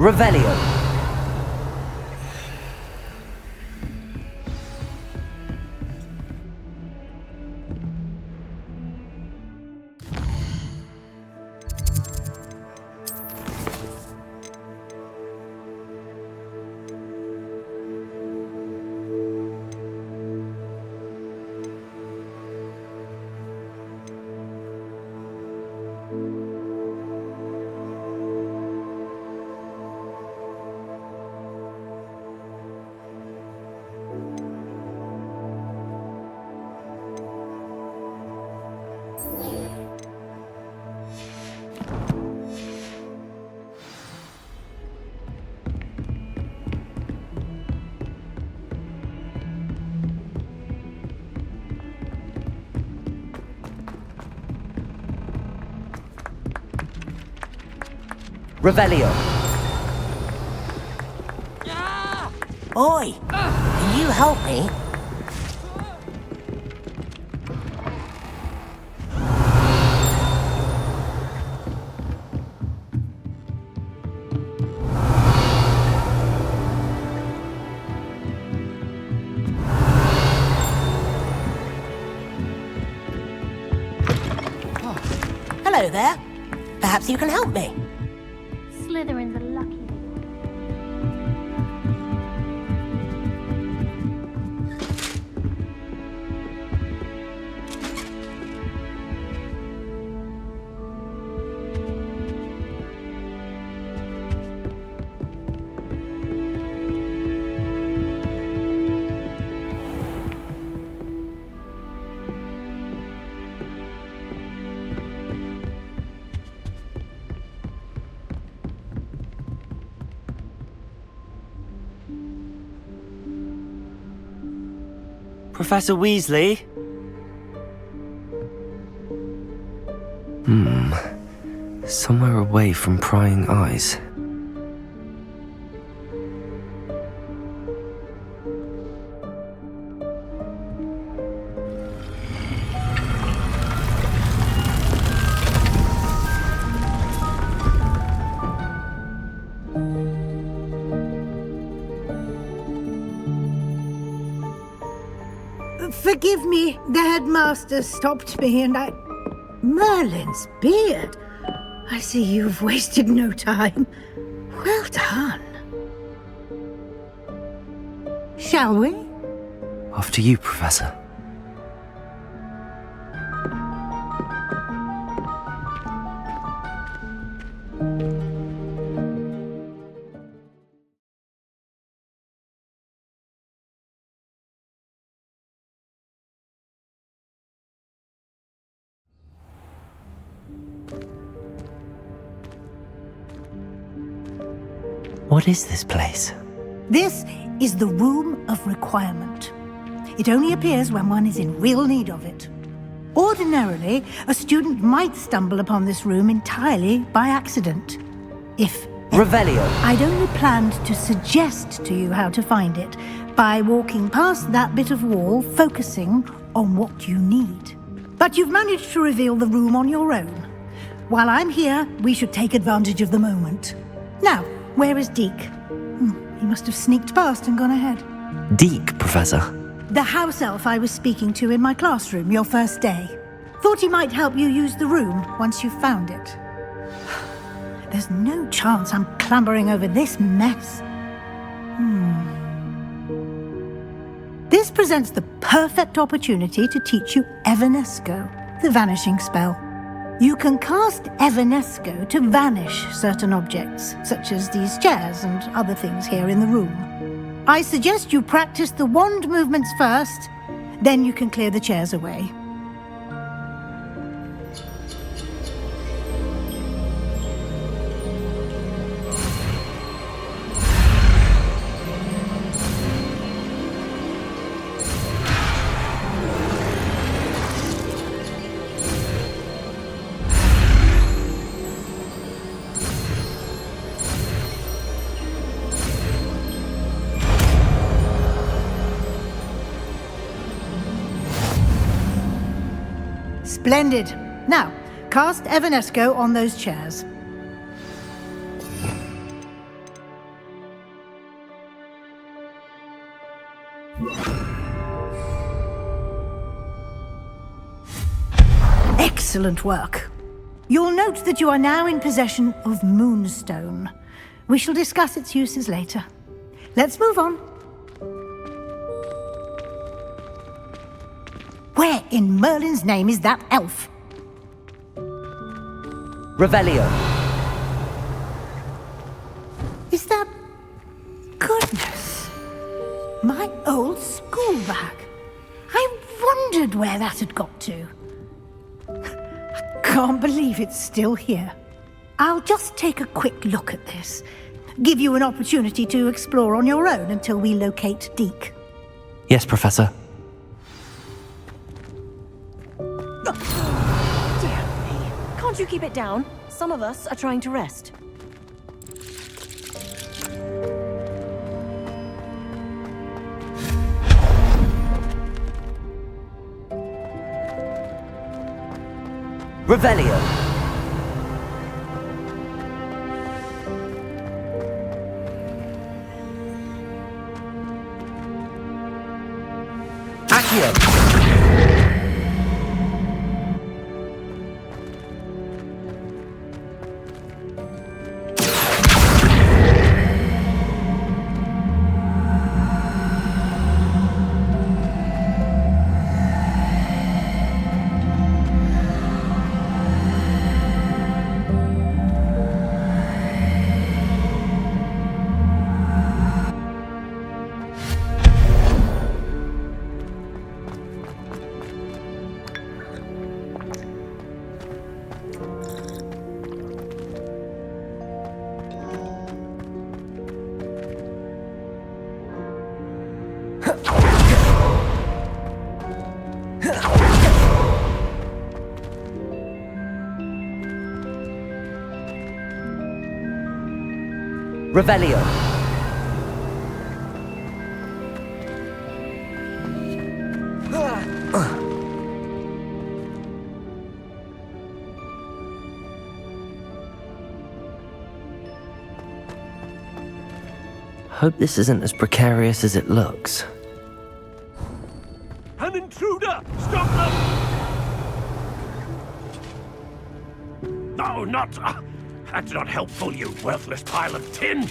Revelio. Revelio. Oi! Can you help me? Oh. Hello there. Perhaps you can help me. Slytherin's a lucky boy. Professor Weasley? Somewhere away from prying eyes. Forgive me, the headmaster stopped me and I... Merlin's beard! I see you've wasted no time. Well done. Shall we? After you, Professor. What is this place? This is the Room of Requirement. It only appears when one is in real need of it. Ordinarily, a student might stumble upon this room entirely by accident. If Revelio. I'd only planned to suggest to you how to find it by walking past that bit of wall, focusing on what you need. But you've managed to reveal the room on your own. While I'm here, we should take advantage of the moment. Now, where is Deke? He must have sneaked past and gone ahead. Deke, Professor. The house elf I was speaking to in my classroom your first day. Thought he might help you use the room once you found it. There's no chance I'm clambering over this mess. This presents the perfect opportunity to teach you Evanesco, the vanishing spell. You can cast Evanesco to vanish certain objects, such as these chairs and other things here in the room. I suggest you practice the wand movements first, then you can clear the chairs away. Splendid. Now, cast Evanesco on those chairs. Excellent work. You'll note that you are now in possession of Moonstone. We shall discuss its uses later. Let's move on. Where in Merlin's name is that elf? Revelio. Is that... Goodness. My old school bag. I wondered where that had got to. I can't believe it's still here. I'll just take a quick look at this. Give you an opportunity to explore on your own until we locate Deke. Yes, Professor. Dear me. Can't you keep it down? Some of us are trying to rest. Revelio. Accio. Revelio. Hope this isn't as precarious as it looks. An intruder! Stop them! No, not... that's not helpful, you worthless pile of tin!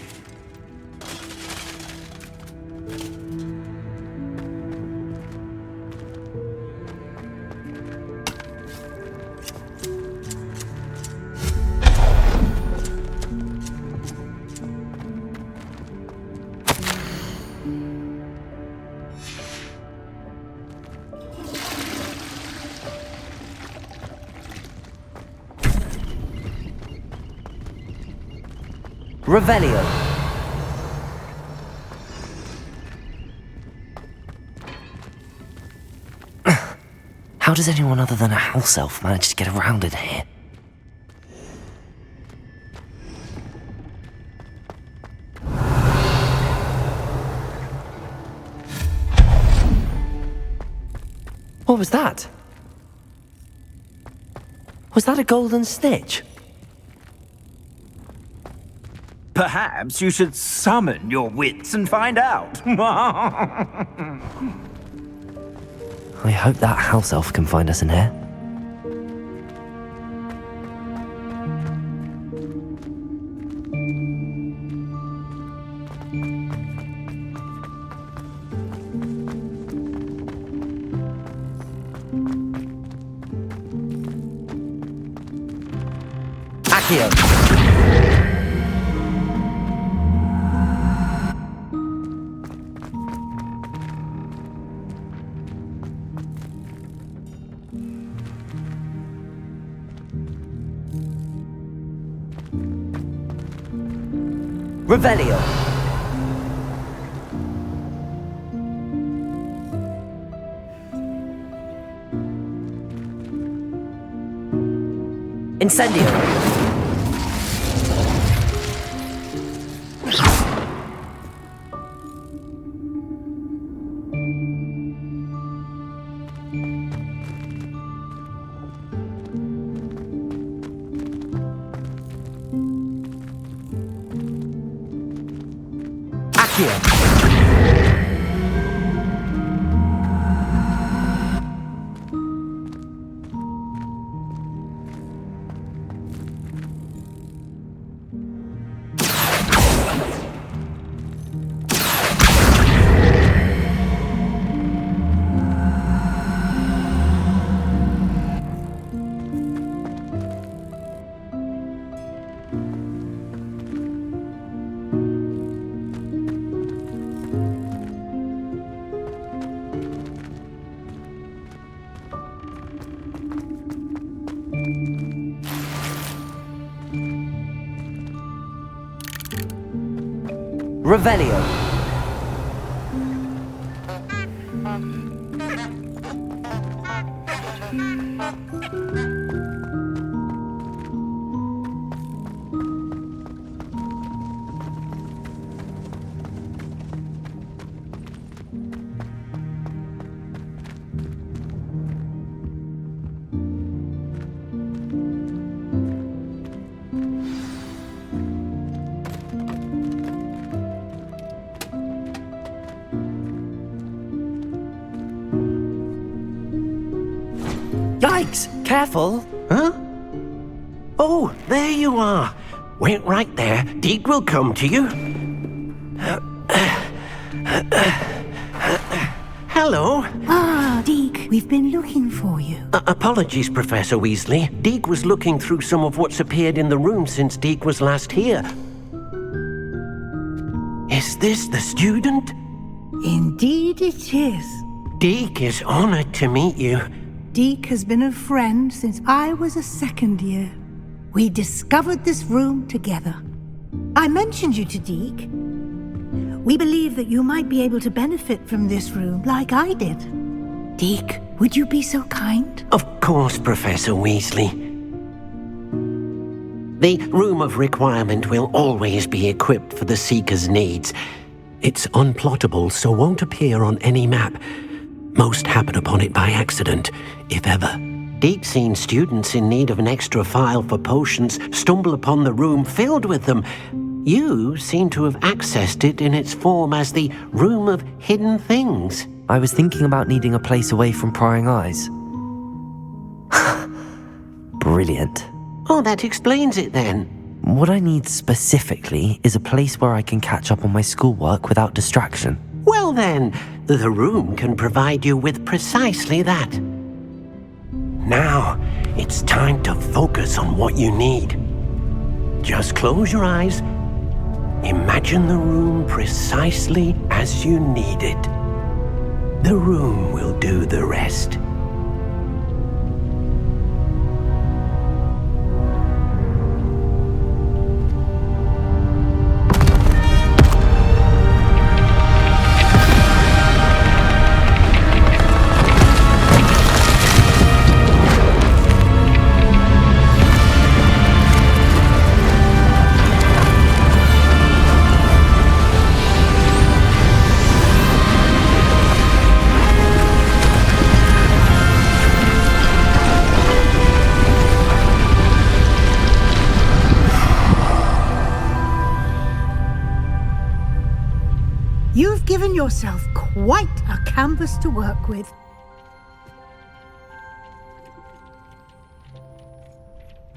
Revelio. How does anyone other than a house elf manage to get around in here? What was that? Was that a golden snitch? Perhaps you should summon your wits and find out. I hope that house elf can find us in here. Accio. Revelio. Incendio. Accio. Revelio. Yikes! Careful! Huh? Oh, there you are. Wait right there. Deke will come to you. Hello. Ah, Deke, we've been looking for you. Apologies, Professor Weasley. Deke was looking through some of what's appeared in the room since Deke was last here. Is this the student? Indeed it is. Deke is honored to meet you. Deke has been a friend since I was a second year. We discovered this room together. I mentioned you to Deke. We believe that you might be able to benefit from this room like I did. Deke, would you be so kind? Of course, Professor Weasley. The Room of Requirement will always be equipped for the Seeker's needs. It's unplottable, so won't appear on any map. Most happen upon it by accident, if ever. Deke's seen students in need of an extra file for potions stumble upon the room filled with them. You seem to have accessed it in its form as the Room of Hidden Things. I was thinking about needing a place away from prying eyes. Brilliant. Oh, that explains it then. What I need specifically is a place where I can catch up on my schoolwork without distraction. Well then, the room can provide you with precisely that. Now, it's time to focus on what you need. Just close your eyes. Imagine the room precisely as you need it. The room will do the rest. You've given yourself quite a canvas to work with.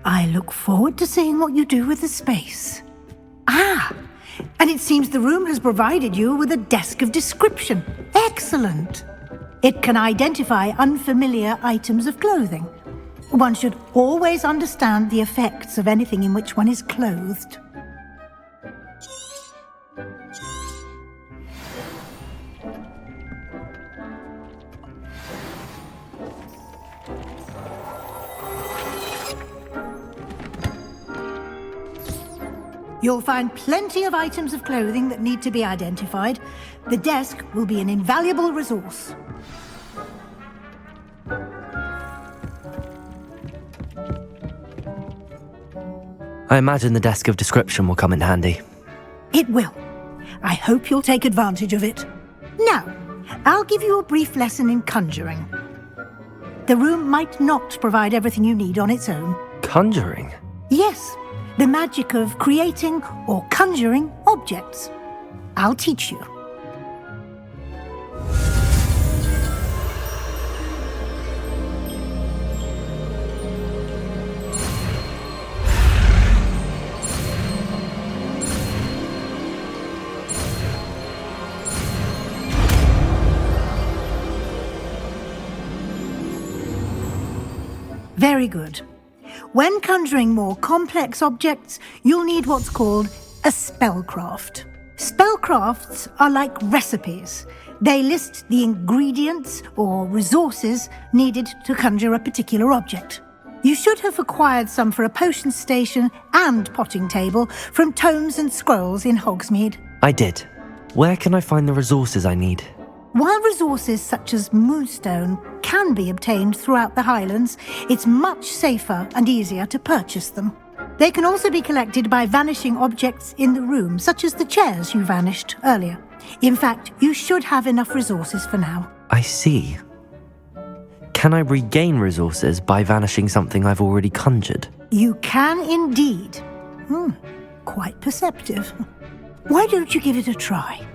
I look forward to seeing what you do with the space. Ah, and it seems the room has provided you with a desk of description. Excellent. It can identify unfamiliar items of clothing. One should always understand the effects of anything in which one is clothed. You'll find plenty of items of clothing that need to be identified. The desk will be an invaluable resource. I imagine the desk of description will come in handy. It will. I hope you'll take advantage of it. Now, I'll give you a brief lesson in conjuring. The room might not provide everything you need on its own. Conjuring? Yes, the magic of creating or conjuring objects. I'll teach you. Very good. When conjuring more complex objects, you'll need what's called a spellcraft. Spellcrafts are like recipes. They list the ingredients or resources needed to conjure a particular object. You should have acquired some for a potion station and potting table from tomes and scrolls in Hogsmeade. I did. Where can I find the resources I need? While resources such as moonstone can be obtained throughout the Highlands, it's much safer and easier to purchase them. They can also be collected by vanishing objects in the room, such as the chairs you vanished earlier. In fact, you should have enough resources for now. I see. Can I regain resources by vanishing something I've already conjured? You can indeed. Quite perceptive. Why don't you give it a try?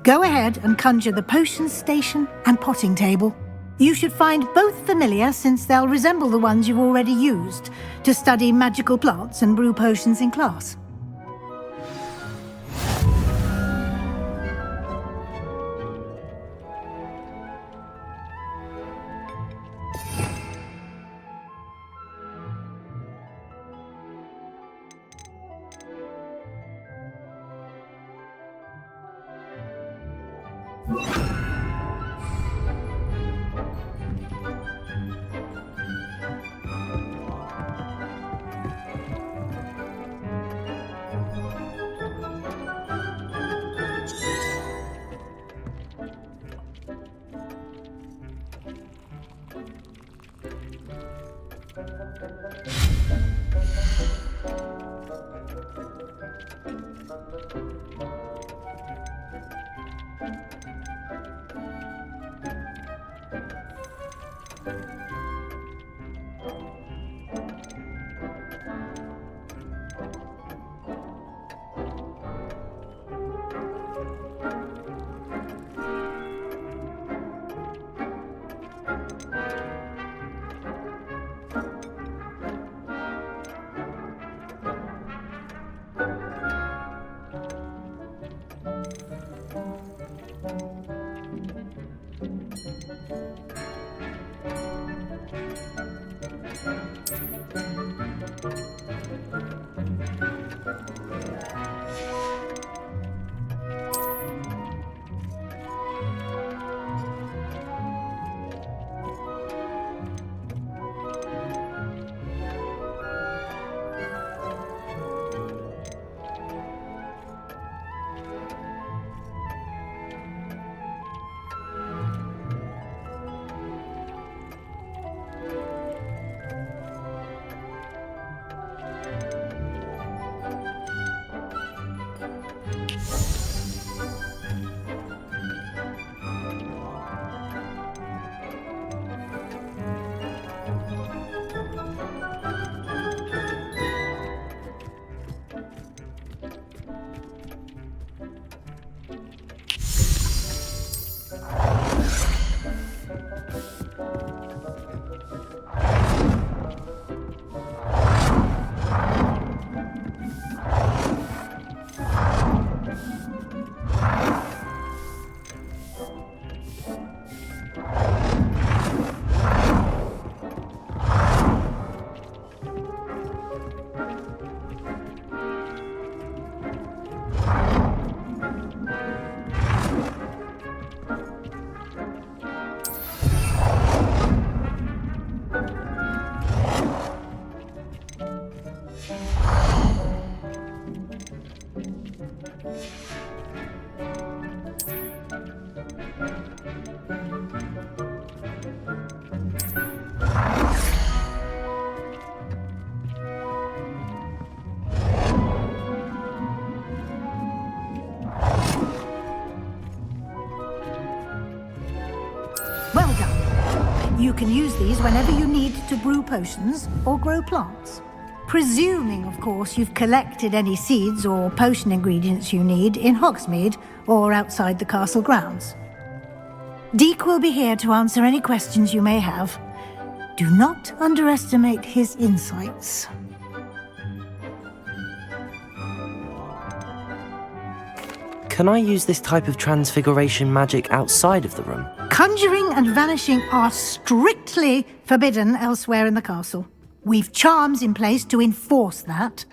Go ahead and conjure the potion station and potting table. You should find both familiar, since they'll resemble the ones you've already used to study magical plants and brew potions in class. Well done. You can use these whenever you need to brew potions or grow plants. Presuming, of course, you've collected any seeds or potion ingredients you need in Hogsmeade or outside the castle grounds. Deke will be here to answer any questions you may have. Do not underestimate his insights. Can I use this type of transfiguration magic outside of the room? Conjuring and vanishing are strictly forbidden elsewhere in the castle. We've charms in place to enforce that.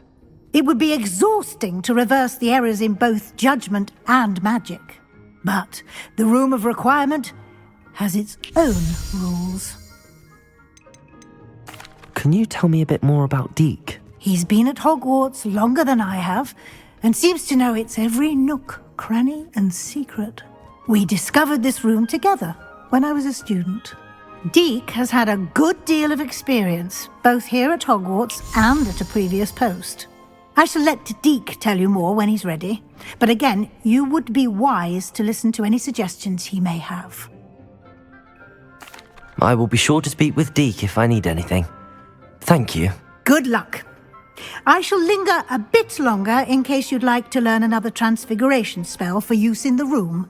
It would be exhausting to reverse the errors in both judgment and magic. But the Room of Requirement has its own rules. Can you tell me a bit more about Deke? He's been at Hogwarts longer than I have, and seems to know its every nook, cranny, and secret. We discovered this room together when I was a student. Deke has had a good deal of experience, both here at Hogwarts and at a previous post. I shall let Deke tell you more when he's ready, but again, you would be wise to listen to any suggestions he may have. I will be sure to speak with Deke if I need anything. Thank you. Good luck. I shall linger a bit longer in case you'd like to learn another transfiguration spell for use in the room.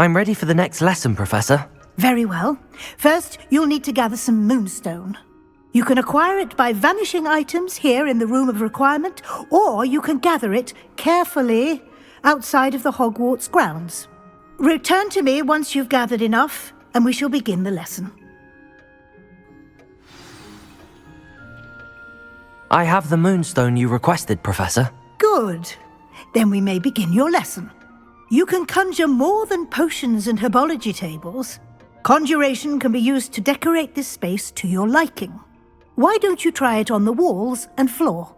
I'm ready for the next lesson, Professor. Very well. First, you'll need to gather some moonstone. You can acquire it by vanishing items here in the Room of Requirement, or you can gather it carefully outside of the Hogwarts grounds. Return to me once you've gathered enough, and we shall begin the lesson. I have the moonstone you requested, Professor. Good. Then we may begin your lesson. You can conjure more than potions and herbology tables. Conjuration can be used to decorate this space to your liking. Why don't you try it on the walls and floor?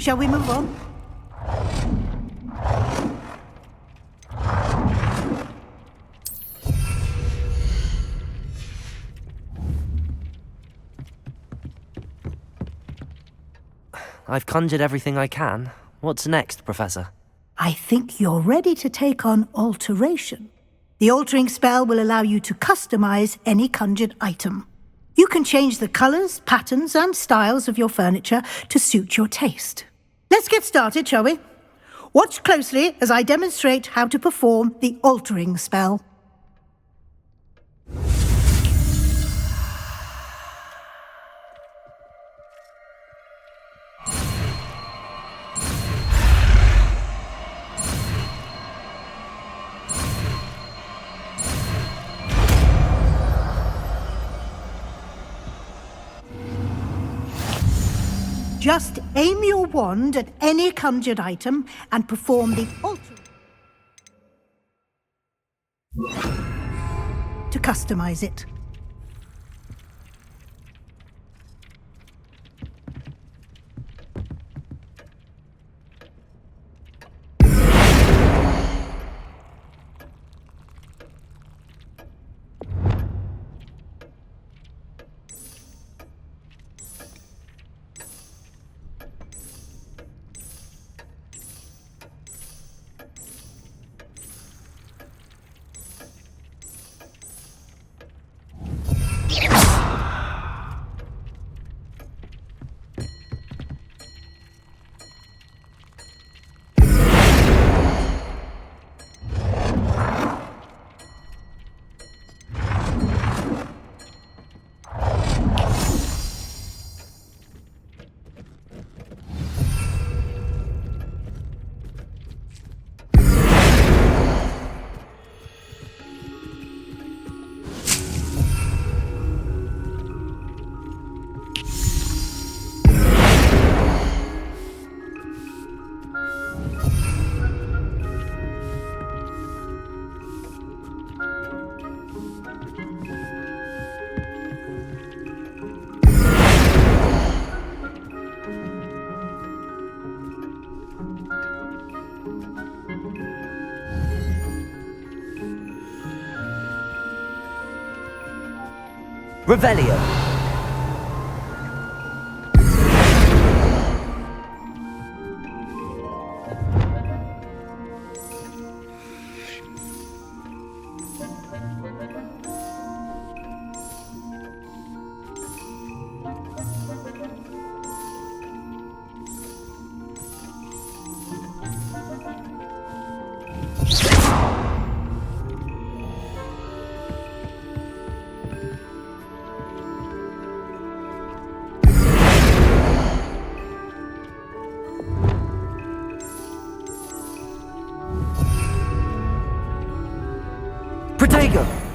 Shall we move on? I've conjured everything I can. What's next, Professor? I think you're ready to take on alteration. The altering spell will allow you to customize any conjured item. You can change the colors, patterns, and styles of your furniture to suit your taste. Let's get started, shall we? Watch closely as I demonstrate how to perform the altering spell. Just aim your wand at any conjured item and perform the altering to customize it. Revelio. Protego!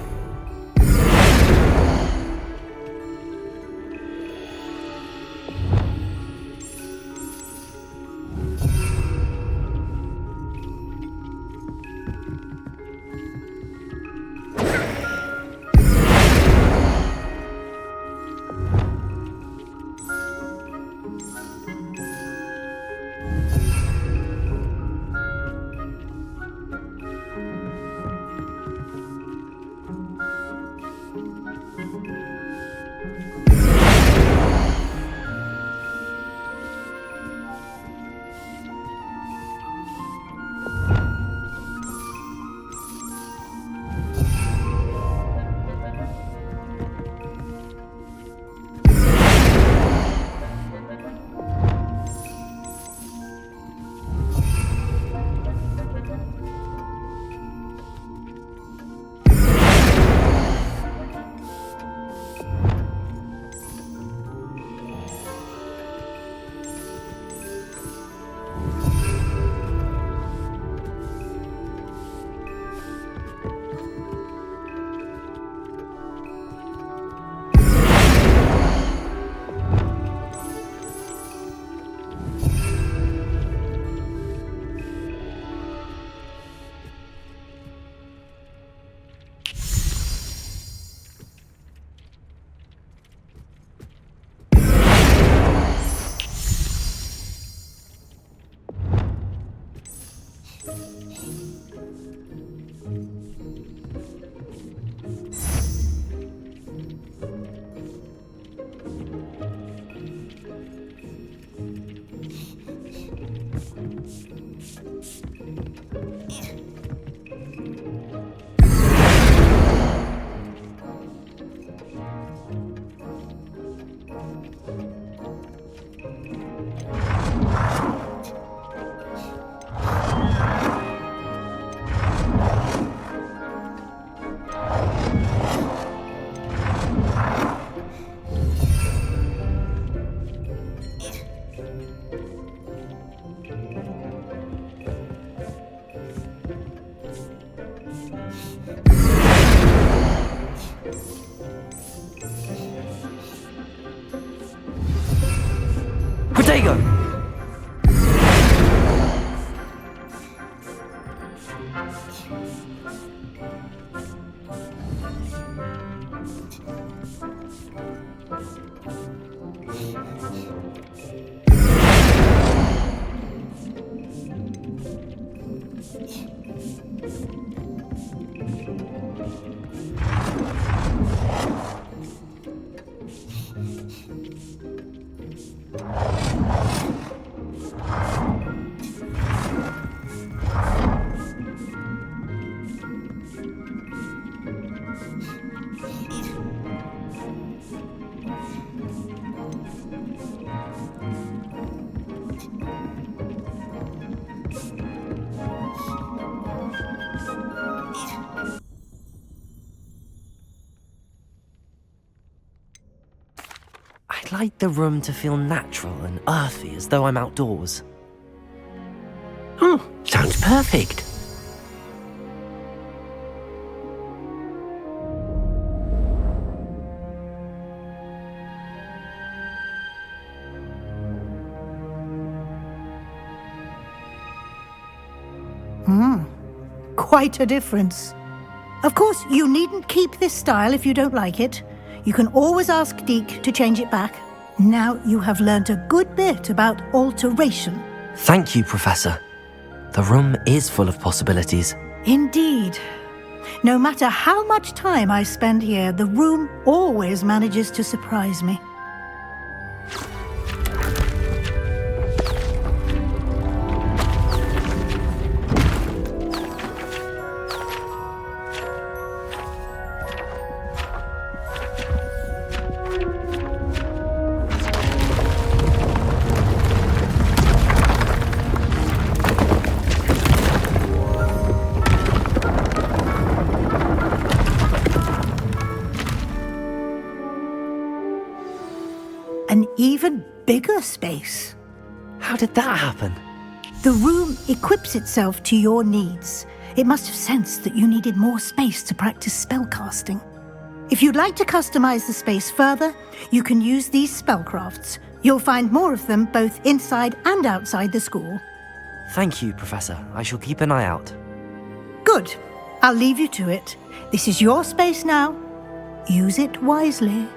Protego! I'd like the room to feel natural and earthy, as though I'm outdoors. Oh, sounds perfect. Quite a difference. Of course, you needn't keep this style if you don't like it. You can always ask Deke to change it back. Now you have learnt a good bit about alteration. Thank you, Professor. The room is full of possibilities. Indeed. No matter how much time I spend here, the room always manages to surprise me. An even bigger space. How did that happen? The room equips itself to your needs. It must have sensed that you needed more space to practice spellcasting. If you'd like to customize the space further, you can use these spellcrafts. You'll find more of them both inside and outside the school. Thank you, Professor. I shall keep an eye out. Good. I'll leave you to it. This is your space now. Use it wisely.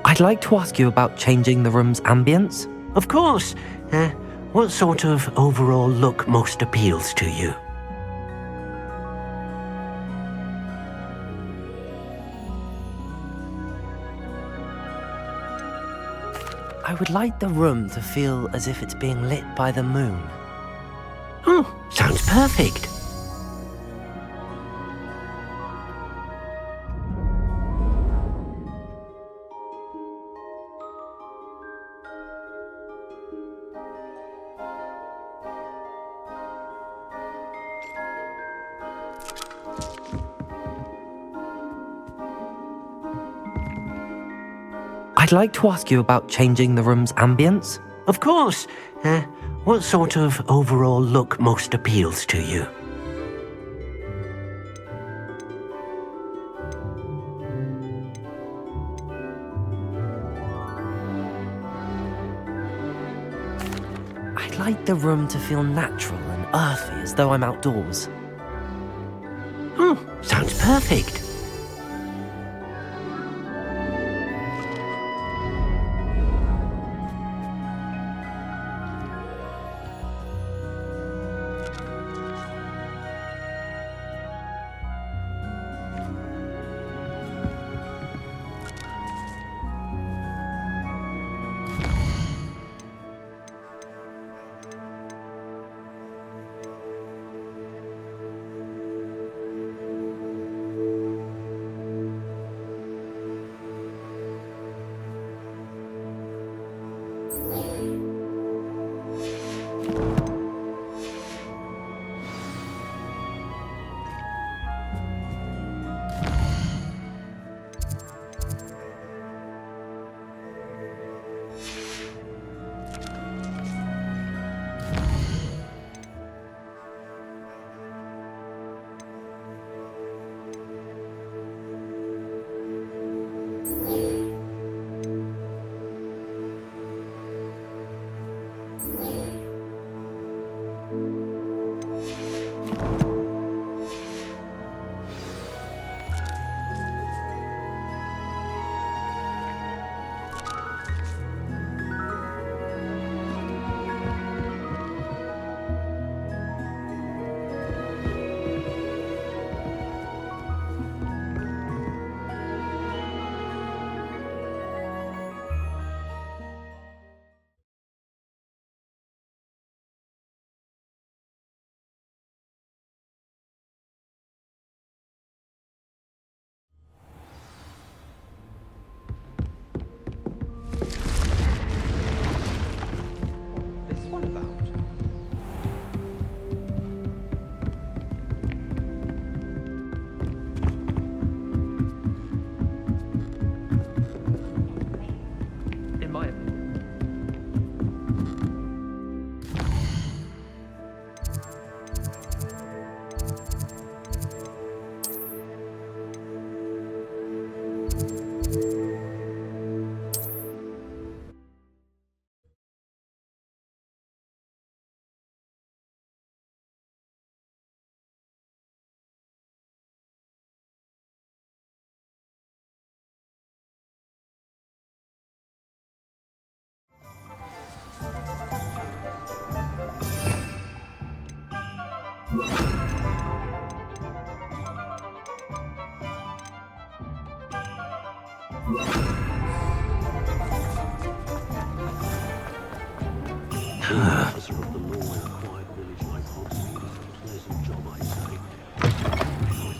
I'd like to ask you about changing the room's ambience. Of course. What sort of overall look most appeals to you? I would like the room to feel as if it's being lit by the moon. Oh, sounds perfect. I'd like to ask you about changing the room's ambience. Of course. What sort of overall look most appeals to you? I'd like the room to feel natural and earthy, as though I'm outdoors. Oh, sounds perfect.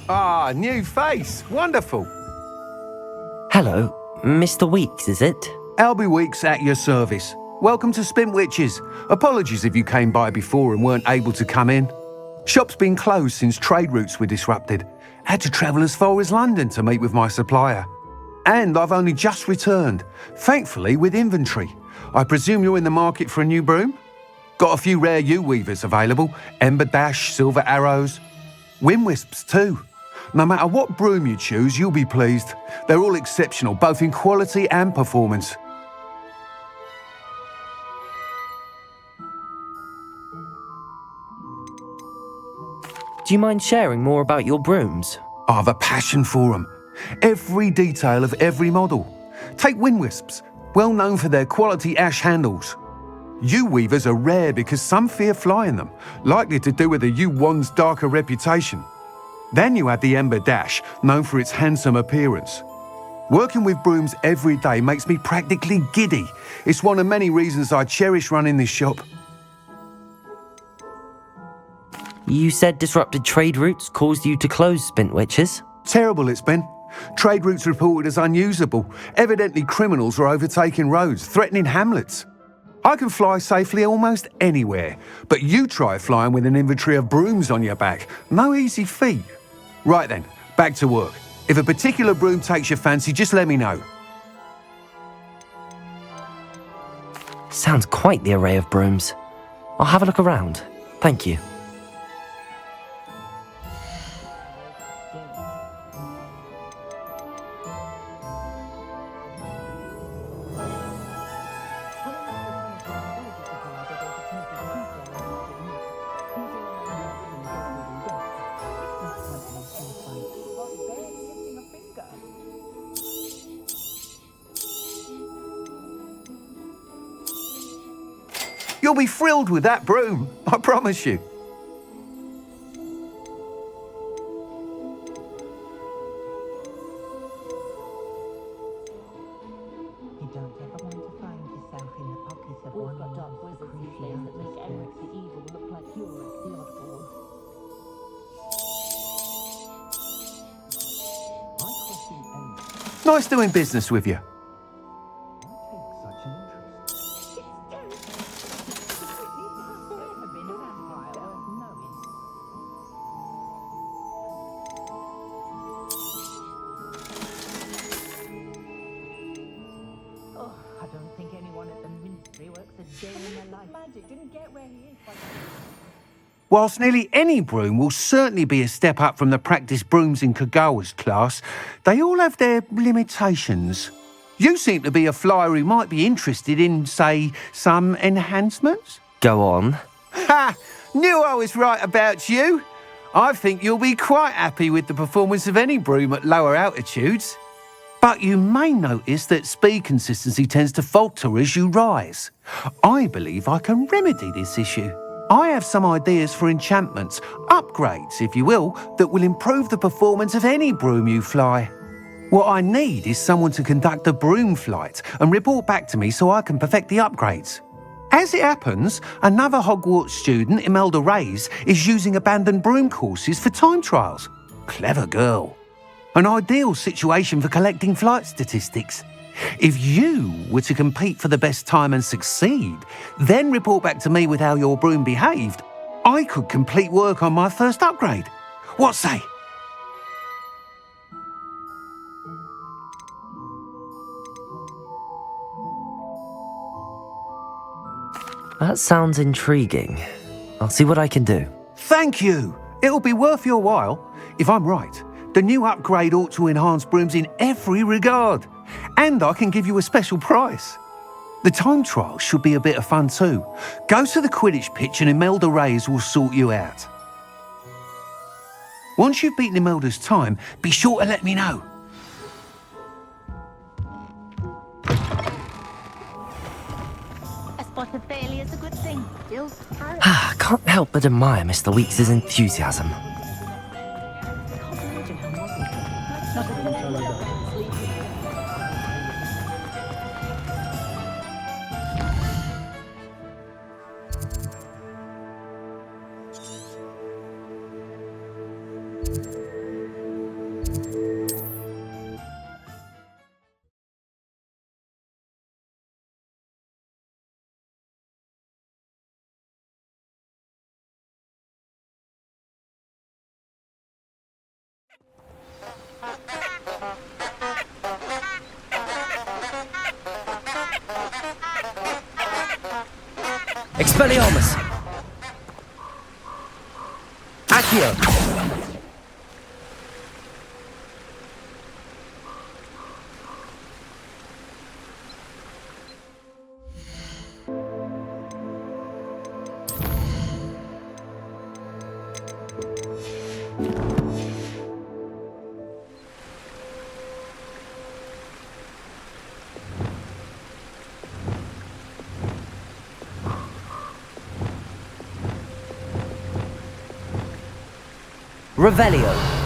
Ah, new face. Wonderful. Hello, Mr. Weeks, is it? Albie Weeks at your service. Welcome to Spintwitches. Apologies if you came by before and weren't able to come in. Shop's been closed since trade routes were disrupted. Had to travel as far as London to meet with my supplier. And I've only just returned, thankfully with inventory. I presume you're in the market for a new broom? Got a few rare U-weavers available, Ember Dash, Silver Arrows, Wind Wisps too. No matter what broom you choose, you'll be pleased. They're all exceptional, both in quality and performance. Do you mind sharing more about your brooms? I have a passion for them. Every detail of every model. Take Wind Wisps, well known for their quality ash handles. U-weavers are rare because some fear flying them, likely to do with the U-wand's darker reputation. Then you have the Ember Dash, known for its handsome appearance. Working with brooms every day makes me practically giddy. It's one of many reasons I cherish running this shop. You said disrupted trade routes caused you to close Spintwitches? Terrible it's been. Trade routes reported as unusable. Evidently criminals are overtaking roads, threatening hamlets. I can fly safely almost anywhere, but you try flying with an inventory of brooms on your back. No easy feat. Right then, back to work. If a particular broom takes your fancy, just let me know. Sounds quite the array of brooms. I'll have a look around. Thank you. You'll be thrilled with that broom, I promise you. You don't ever want to find yourself in the pockets of one of those wizards these days that make Eric the Evil look like Ulrich the Oddball. Nice doing business with you. Whilst nearly any broom will certainly be a step up from the practice brooms in Kagawa's class, they all have their limitations. You seem to be a flyer who might be interested in, say, some enhancements? Go on. Ha! Knew I was right about you. I think you'll be quite happy with the performance of any broom at lower altitudes. But you may notice that speed consistency tends to falter as you rise. I believe I can remedy this issue. I have some ideas for enchantments, upgrades, if you will, that will improve the performance of any broom you fly. What I need is someone to conduct a broom flight and report back to me so I can perfect the upgrades. As it happens, another Hogwarts student, Imelda Reyes, is using abandoned broom courses for time trials. Clever girl. An ideal situation for collecting flight statistics. If you were to compete for the best time and succeed, then report back to me with how your broom behaved, I could complete work on my first upgrade. What say? That sounds intriguing. I'll see what I can do. Thank you. It'll be worth your while. If I'm right, the new upgrade ought to enhance brooms in every regard. And I can give you a special price. The time trial should be a bit of fun too. Go to the Quidditch pitch and Imelda Reyes will sort you out. Once you've beaten Imelda's time, be sure to let me know. A spot of failure's a good thing. Still, Can't help but admire Mr. Weeks' enthusiasm. Expelliarmus! Accio! Revelio.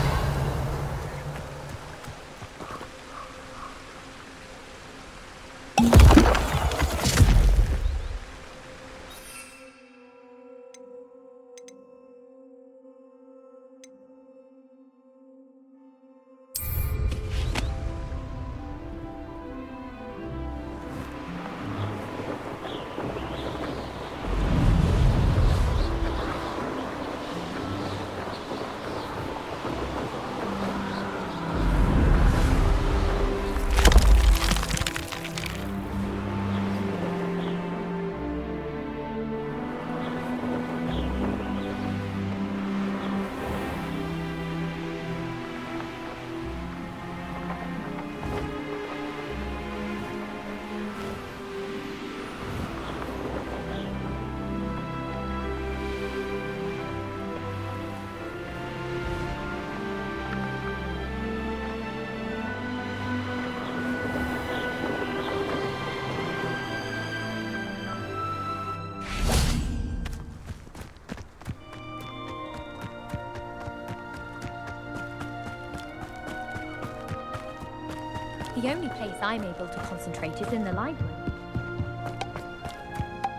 The only place I'm able to concentrate is in the library.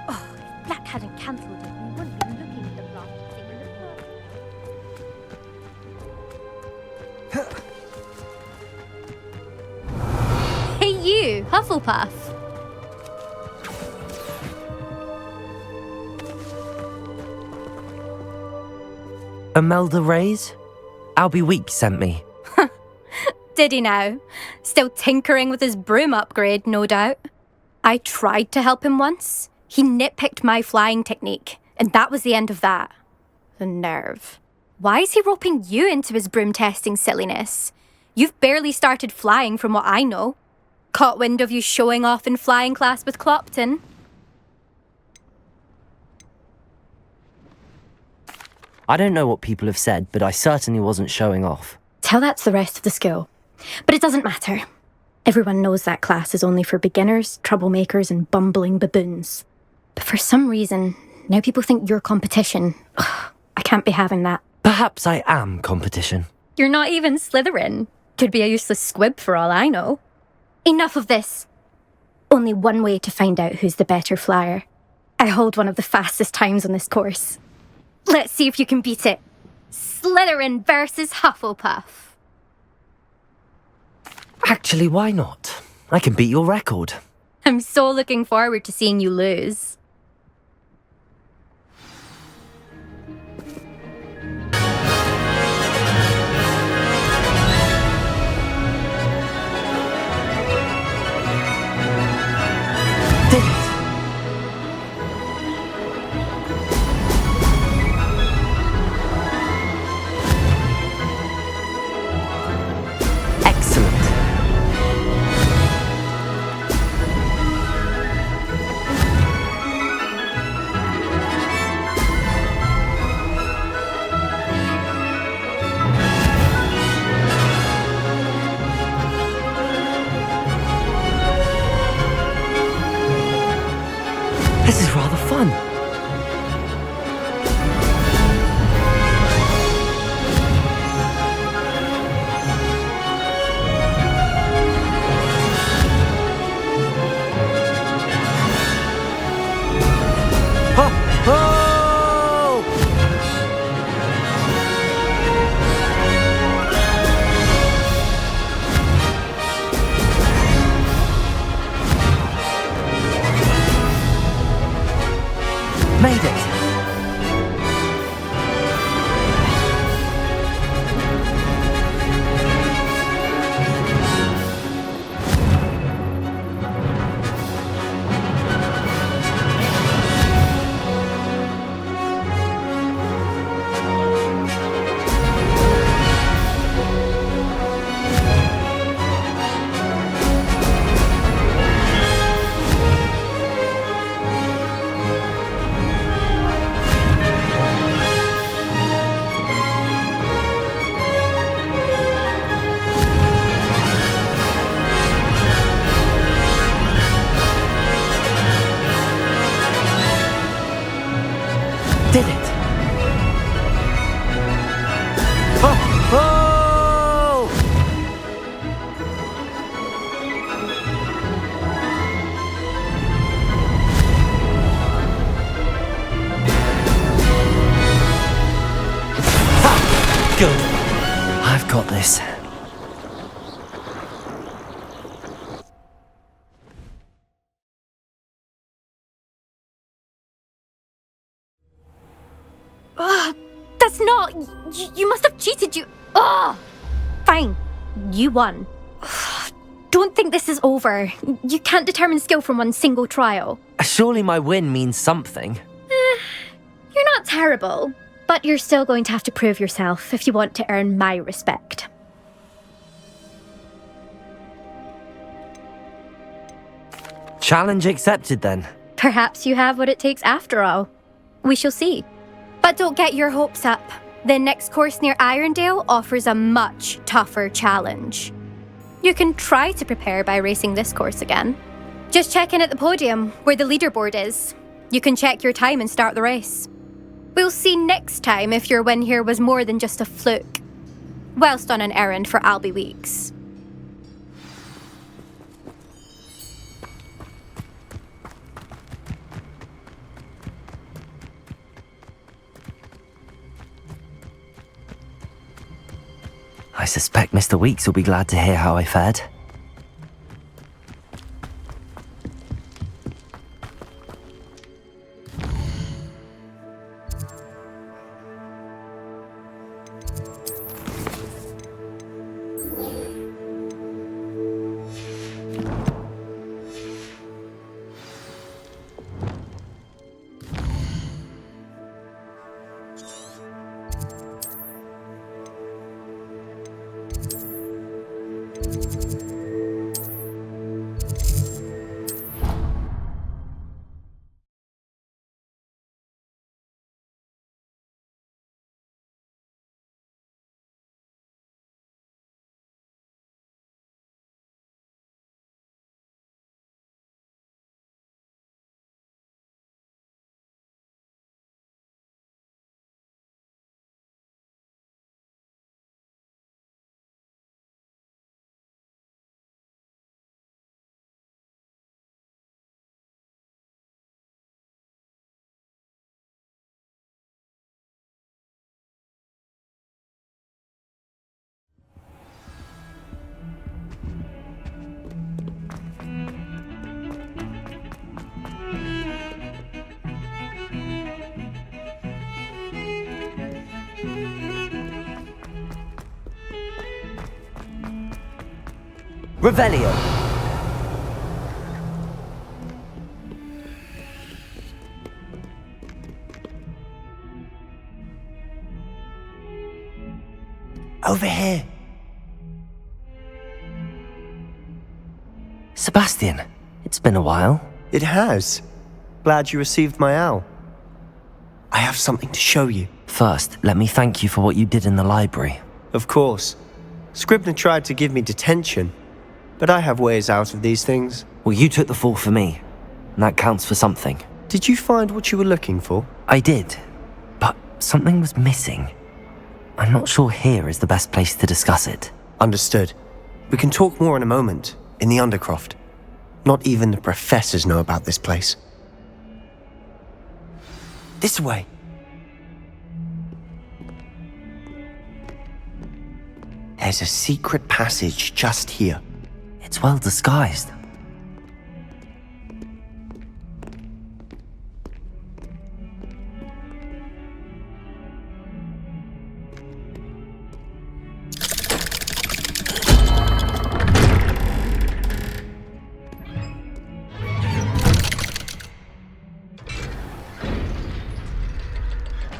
Oh, if Black hadn't cancelled it, we wouldn't be looking at the blasted thing in the first. Hey you, Hufflepuff. Imelda Reyes? Albie Weeks sent me. Did he now? Still tinkering with his broom upgrade, no doubt. I tried to help him once. He nitpicked my flying technique, and that was the end of that. The nerve. Why is he roping you into his broom testing silliness? You've barely started flying from what I know. Caught wind of you showing off in flying class with Clopton. I don't know what people have said, but I certainly wasn't showing off. Tell that to the rest of the school. But it doesn't matter. Everyone knows that class is only for beginners, troublemakers, and bumbling baboons. But for some reason, now people think you're competition. Ugh, I can't be having that. Perhaps I am competition. You're not even Slytherin. Could be a useless squib for all I know. Enough of this. Only one way to find out who's the better flyer. I hold one of the fastest times on this course. Let's see if you can beat it. Slytherin versus Hufflepuff. Actually, why not? I can beat your record. I'm so looking forward to seeing you lose. Did it? Excellent. This is rather fun. Ho! Ho! Made it! Did it! Oh! Oh! Ha! Good. I've got this. That's not... You must have cheated, you... Ugh! Fine. You won. Don't think this is over. You can't determine skill from one single trial. Surely my win means something. You're not terrible, but you're still going to have to prove yourself if you want to earn my respect. Challenge accepted then. Perhaps you have what it takes after all. We shall see. But don't get your hopes up. The next course near Irondale offers a much tougher challenge. You can try to prepare by racing this course again. Just check in at the podium, where the leaderboard is. You can check your time and start the race. We'll see next time if your win here was more than just a fluke, whilst on an errand for Albie Weeks. I suspect Mr. Weeks will be glad to hear how I fared. Revelio. Over here. Sebastian, it's been a while. It has. Glad you received my owl. I have something to show you. First, let me thank you for what you did in the library. Of course. Scribner tried to give me detention, but I have ways out of these things. Well, you took the fall for me, and that counts for something. Did you find what you were looking for? I did, but something was missing. I'm not sure here is the best place to discuss it. Understood. We can talk more in a moment, in the Undercroft. Not even the professors know about this place. This way. There's a secret passage just here. It's well disguised.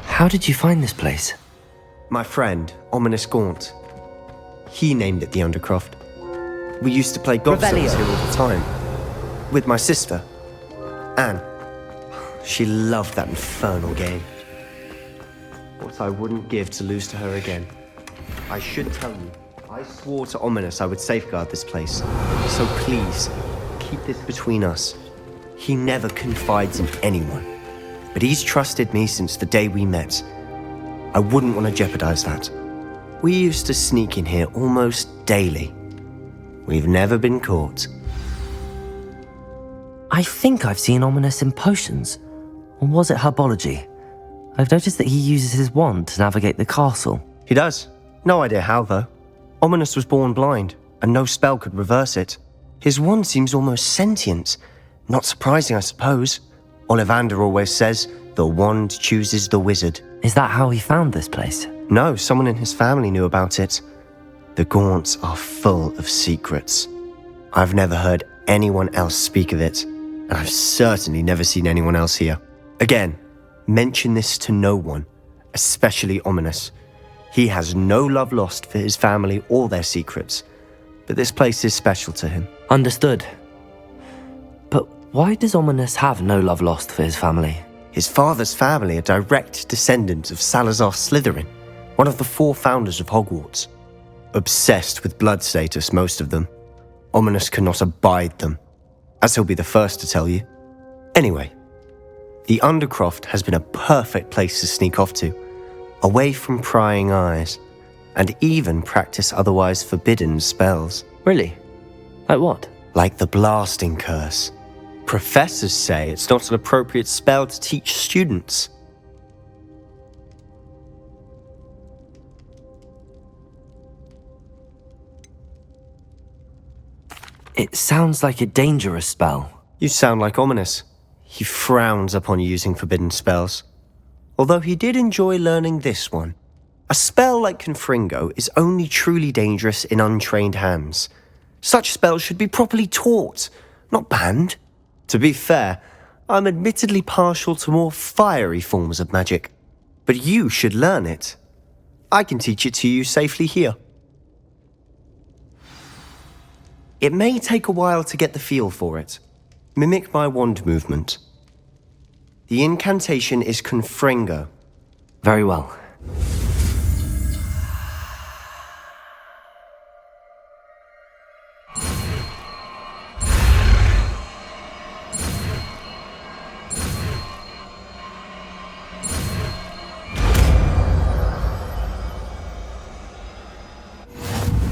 How did you find this place? My friend, Ominous Gaunt. He named it the Undercroft. We used to play gobstones here all the time. With my sister, Anne. She loved that infernal game. What I wouldn't give to lose to her again. I should tell you, I swore to Ominous I would safeguard this place. So please, keep this between us. He never confides in anyone. But he's trusted me since the day we met. I wouldn't want to jeopardize that. We used to sneak in here almost daily. We've never been caught. I think I've seen Ominous in potions. Or was it herbology? I've noticed that he uses his wand to navigate the castle. He does. No idea how, though. Ominous was born blind, and no spell could reverse it. His wand seems almost sentient. Not surprising, I suppose. Ollivander always says, the wand chooses the wizard. Is that how he found this place? No, someone in his family knew about it. The Gaunts are full of secrets. I've never heard anyone else speak of it, and I've certainly never seen anyone else here. Again, mention this to no one, especially Ominous. He has no love lost for his family or their secrets, but this place is special to him. Understood. But why does Ominous have no love lost for his family? His father's family are direct descendants of Salazar Slytherin, one of the 4 founders of Hogwarts. Obsessed with blood status, most of them. Ominous cannot abide them, as he'll be the first to tell you. Anyway, the Undercroft has been a perfect place to sneak off to, away from prying eyes, and even practice otherwise forbidden spells. Really? Like what? Like the Blasting Curse. Professors say it's not an appropriate spell to teach students. It sounds like a dangerous spell. You sound like Ominous. He frowns upon using forbidden spells. Although he did enjoy learning this one. A spell like Confringo is only truly dangerous in untrained hands. Such spells should be properly taught, not banned. To be fair, I'm admittedly partial to more fiery forms of magic. But you should learn it. I can teach it to you safely here. It may take a while to get the feel for it. Mimic my wand movement. The incantation is Confringo. Very well.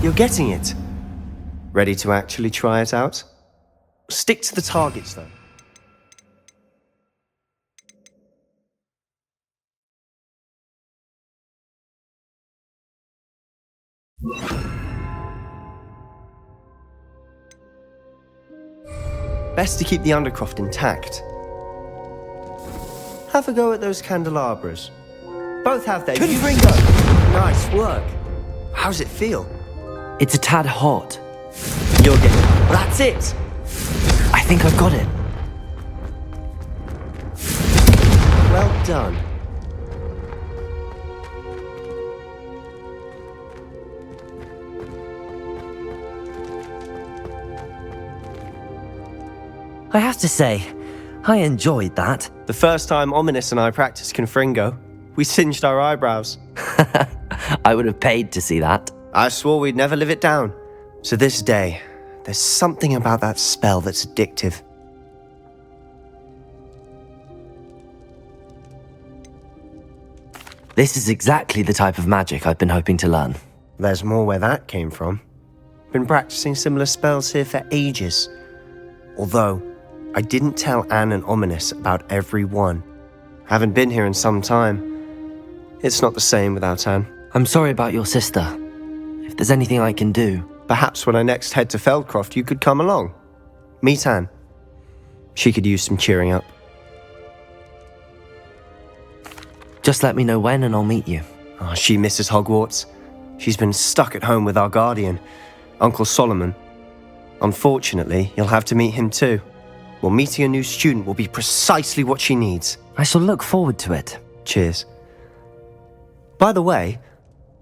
You're getting it. Ready to actually try it out? Stick to the targets, though. Best to keep the Undercroft intact. Have a go at those candelabras. Both have their Confringo! Nice work. How's it feel? It's a tad hot. You're getting it. That's it! I think I've got it. Well done. I have to say, I enjoyed that. The first time Ominous and I practiced Confringo, we singed our eyebrows. I would have paid to see that. I swore we'd never live it down. To this day, there's something about that spell that's addictive. This is exactly the type of magic I've been hoping to learn. There's more where that came from. Been practicing similar spells here for ages. Although, I didn't tell Anne and Ominous about every one. Haven't been here in some time. It's not the same without Anne. I'm sorry about your sister. If there's anything I can do... Perhaps when I next head to Feldcroft, you could come along. Meet Anne. She could use some cheering up. Just let me know when and I'll meet you. Oh, she misses Hogwarts. She's been stuck at home with our guardian, Uncle Solomon. Unfortunately, you'll have to meet him too. Well, meeting a new student will be precisely what she needs. I shall look forward to it. Cheers. By the way,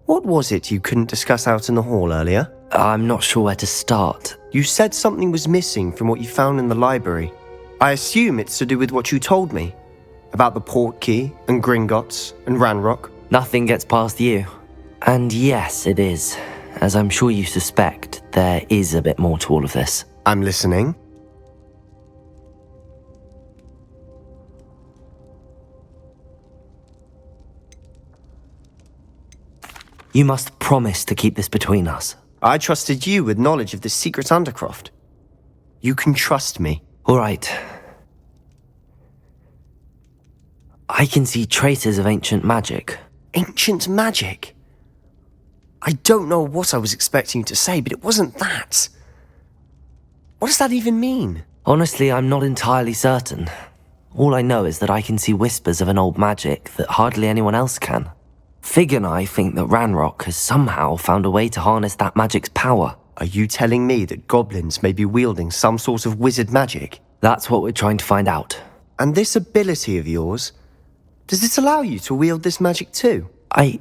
what was it you couldn't discuss out in the hall earlier? I'm not sure where to start. You said something was missing from what you found in the library. I assume it's to do with what you told me. About the Portkey, and Gringotts, and Ranrock. Nothing gets past you. And yes, it is. As I'm sure you suspect, there is a bit more to all of this. I'm listening. You must promise to keep this between us. I trusted you with knowledge of the secret Undercroft. You can trust me. All right. I can see traces of ancient magic. Ancient magic? I don't know what I was expecting you to say, but it wasn't that. What does that even mean? Honestly, I'm not entirely certain. All I know is that I can see whispers of an old magic that hardly anyone else can. Fig and I think that Ranrock has somehow found a way to harness that magic's power. Are you telling me that goblins may be wielding some sort of wizard magic? That's what we're trying to find out. And this ability of yours, does it allow you to wield this magic too? I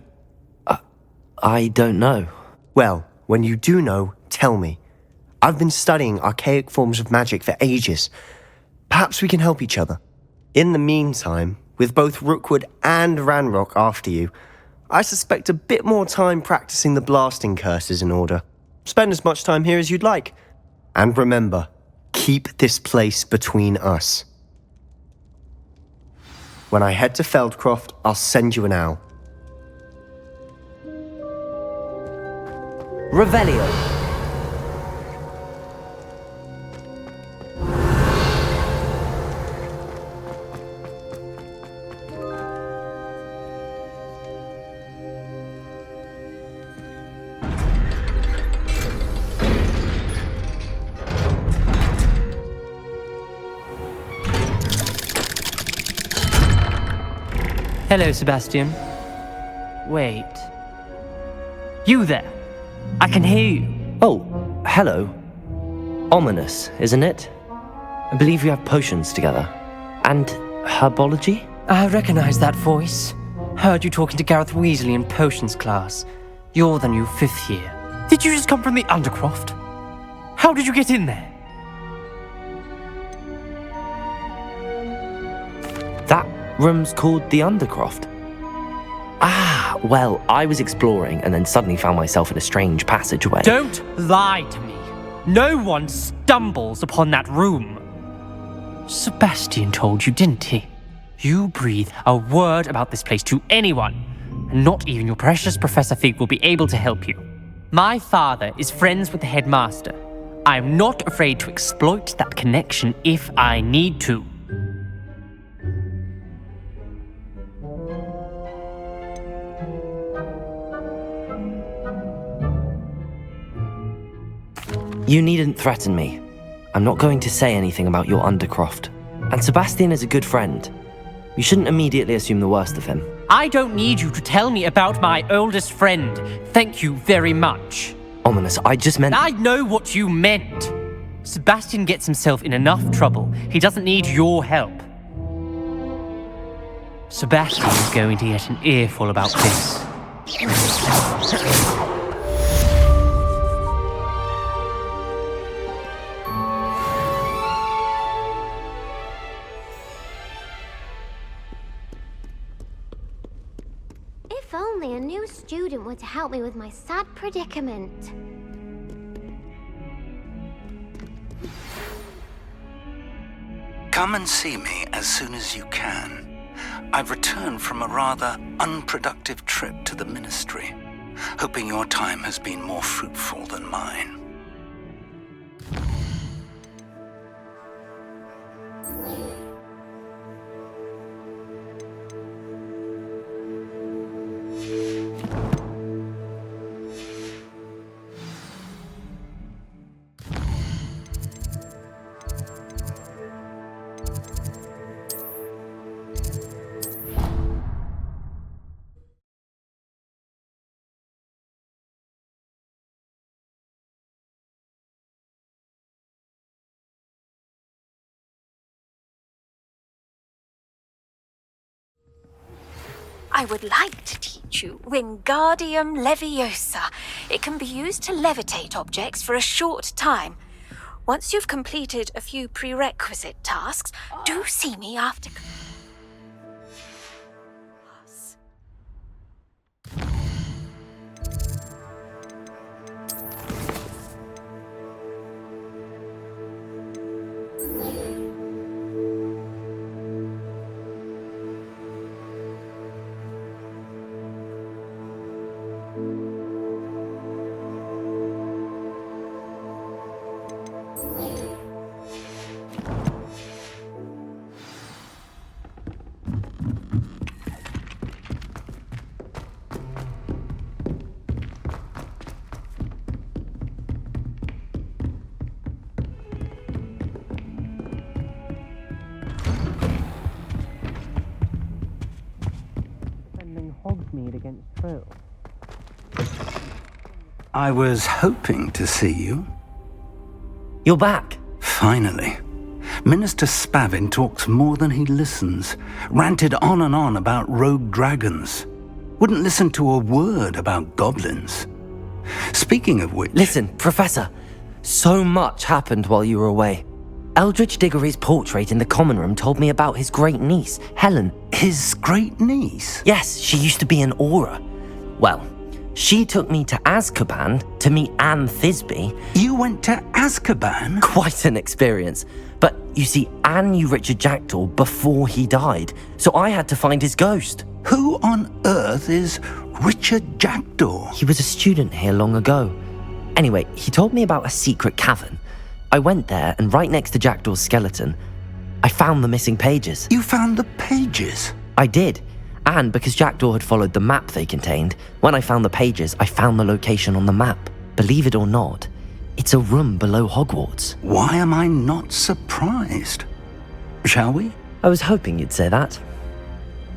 don't know. Well, when you do know, tell me. I've been studying archaic forms of magic for ages. Perhaps we can help each other. In the meantime, with both Rookwood and Ranrock after you, I suspect a bit more time practicing the blasting curses in order. Spend as much time here as you'd like. And remember, keep this place between us. When I head to Feldcroft, I'll send you an owl. Revelio. Hello, Sebastian. Wait. You there? I can hear you. Oh, hello. Ominous, isn't it? I believe you have potions together. And herbology? I recognize that voice. Heard you talking to Gareth Weasley in potions class. You're the new 5th year. Did you just come from the Undercroft? How did you get in there? That room's called the Undercroft. Ah, well, I was exploring and then suddenly found myself in a strange passageway. Don't lie to me. No one stumbles upon that room. Sebastian told you, didn't he? You breathe a word about this place to anyone, and not even your precious Professor Fig will be able to help you. My father is friends with the headmaster. I am not afraid to exploit that connection if I need to. You needn't threaten me. I'm not going to say anything about your Undercroft. And Sebastian is a good friend. You shouldn't immediately assume the worst of him. I don't need you to tell me about my oldest friend. Thank you very much. Ominous, I just meant... I know what you meant. Sebastian gets himself in enough trouble. He doesn't need your help. Sebastian is going to get an earful about this. If only a new student were to help me with my sad predicament. Come and see me as soon as you can. I've returned from a rather unproductive trip to the Ministry, hoping your time has been more fruitful than mine. I would like to teach you Wingardium Leviosa. It can be used to levitate objects for a short time. Once you've completed a few prerequisite tasks, do see me after... Hogsmeade against Trill. I was hoping to see you. You're back. Finally. Minister Spavin talks more than he listens. Ranted on and on about rogue dragons. Wouldn't listen to a word about goblins. Speaking of which... Listen, Professor. So much happened while you were away. Eldridge Diggory's portrait in the common room told me about his great niece, Helen. His great niece? Yes, she used to be an Auror. Well, she took me to Azkaban to meet Anne Thisbe. You went to Azkaban? Quite an experience. But you see, Anne knew Richard Jackdaw before he died, so I had to find his ghost. Who on earth is Richard Jackdaw? He was a student here long ago. Anyway, he told me about a secret cavern. I went there, and right next to Jackdaw's skeleton, I found the missing pages. You found the pages? I did. And because Jackdaw had followed the map they contained, when I found the pages, I found the location on the map. Believe it or not, it's a room below Hogwarts. Why am I not surprised? Shall we? I was hoping you'd say that.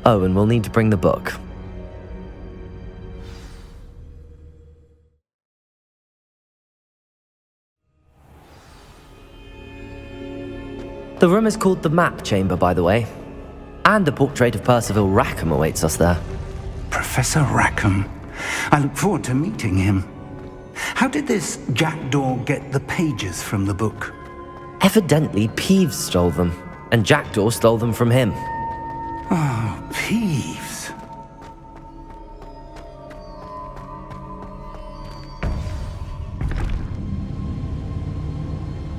Oh, and we'll need to bring the book. The room is called the Map Chamber, by the way. And a portrait of Percival Rackham awaits us there. Professor Rackham. I look forward to meeting him. How did this jackdaw get the pages from the book? Evidently, Peeves stole them, and Jackdaw stole them from him. Oh, Peeves.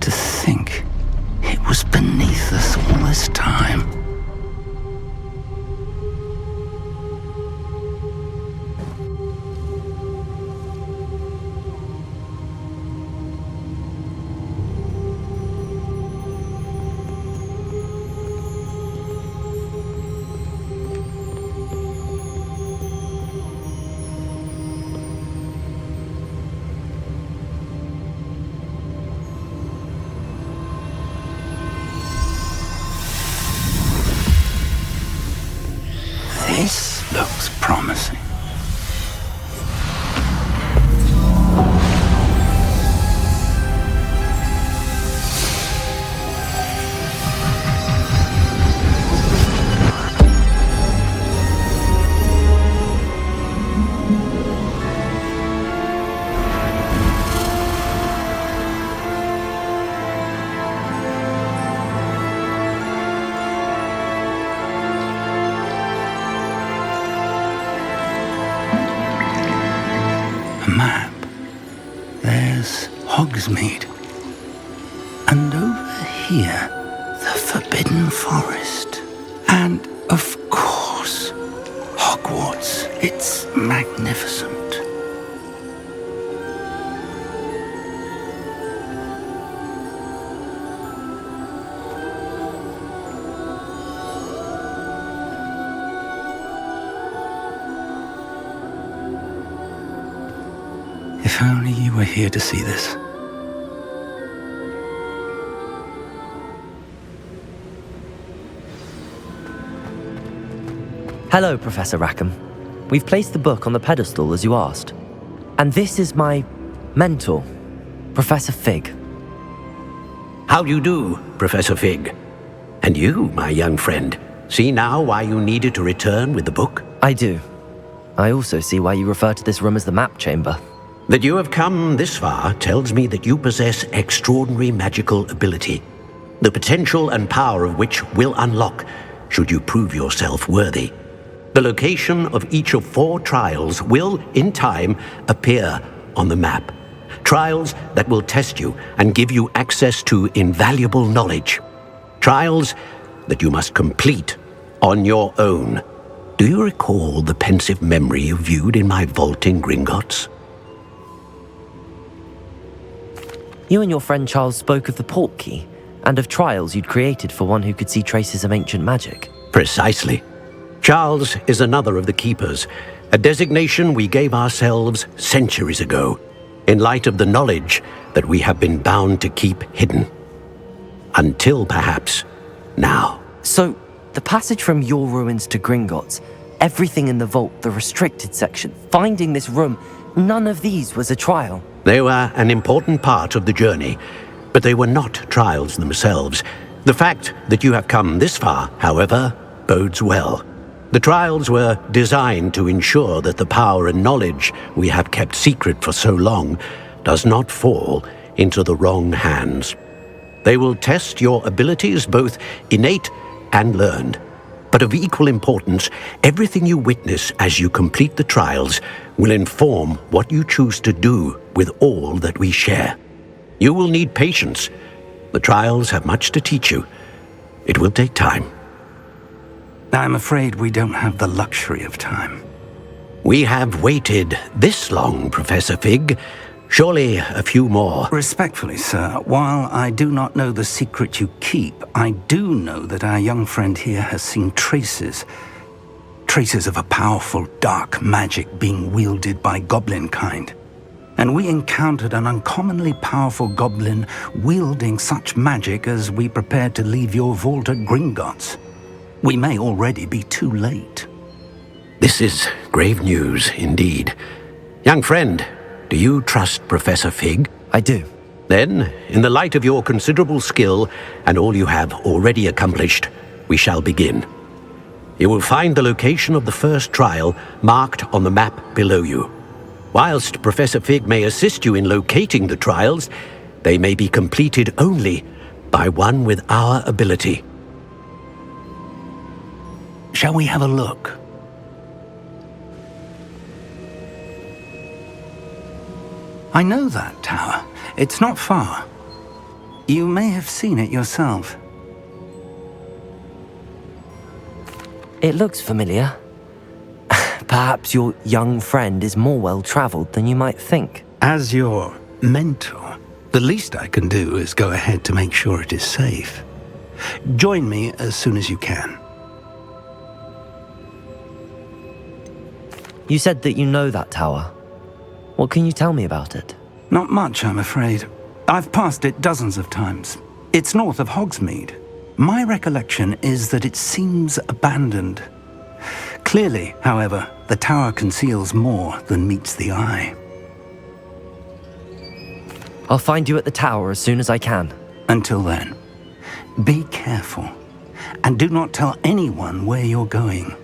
To think it was beneath us all this time. This looks promising. Map. There's Hogsmeade. And over here, the Forbidden Forest. And, of course, Hogwarts. It's magnificent. If only you were here to see this. Hello, Professor Rackham. We've placed the book on the pedestal as you asked. And this is my mentor, Professor Fig. How do you do, Professor Fig? And you, my young friend, see now why you needed to return with the book? I do. I also see why you refer to this room as the Map Chamber. That you have come this far tells me that you possess extraordinary magical ability, the potential and power of which will unlock should you prove yourself worthy. The location of each of 4 trials will, in time, appear on the map. Trials that will test you and give you access to invaluable knowledge. Trials that you must complete on your own. Do you recall the pensive memory you viewed in my vault in Gringotts? You and your friend Charles spoke of the Portkey, and of trials you'd created for one who could see traces of ancient magic. Precisely. Charles is another of the Keepers, a designation we gave ourselves centuries ago, in light of the knowledge that we have been bound to keep hidden. Until perhaps now. So, the passage from your ruins to Gringotts, everything in the vault, the restricted section, finding this room, none of these was a trial. They were an important part of the journey, but they were not trials themselves. The fact that you have come this far, however, bodes well. The trials were designed to ensure that the power and knowledge we have kept secret for so long does not fall into the wrong hands. They will test your abilities, both innate and learned. But of equal importance, everything you witness as you complete the trials will inform what you choose to do with all that we share. You will need patience. The trials have much to teach you. It will take time. I'm afraid we don't have the luxury of time. We have waited this long, Professor Fig. Surely a few more. Respectfully, sir, while I do not know the secret you keep, I do know that our young friend here has seen traces of a powerful dark magic being wielded by goblin kind. And we encountered an uncommonly powerful goblin wielding such magic as we prepared to leave your vault at Gringotts. We may already be too late. This is grave news indeed. Young friend, do you trust Professor Fig? I do. Then, in the light of your considerable skill and all you have already accomplished, we shall begin. You will find the location of the first trial marked on the map below you. Whilst Professor Fig may assist you in locating the trials, they may be completed only by one with our ability. Shall we have a look? I know that tower. It's not far. You may have seen it yourself. It looks familiar. Perhaps your young friend is more well-traveled than you might think. As your mentor, the least I can do is go ahead to make sure it is safe. Join me as soon as you can. You said that you know that tower. What can you tell me about it? Not much, I'm afraid. I've passed it dozens of times. It's north of Hogsmeade. My recollection is that it seems abandoned. Clearly, however, the tower conceals more than meets the eye. I'll find you at the tower as soon as I can. Until then, be careful, and do not tell anyone where you're going.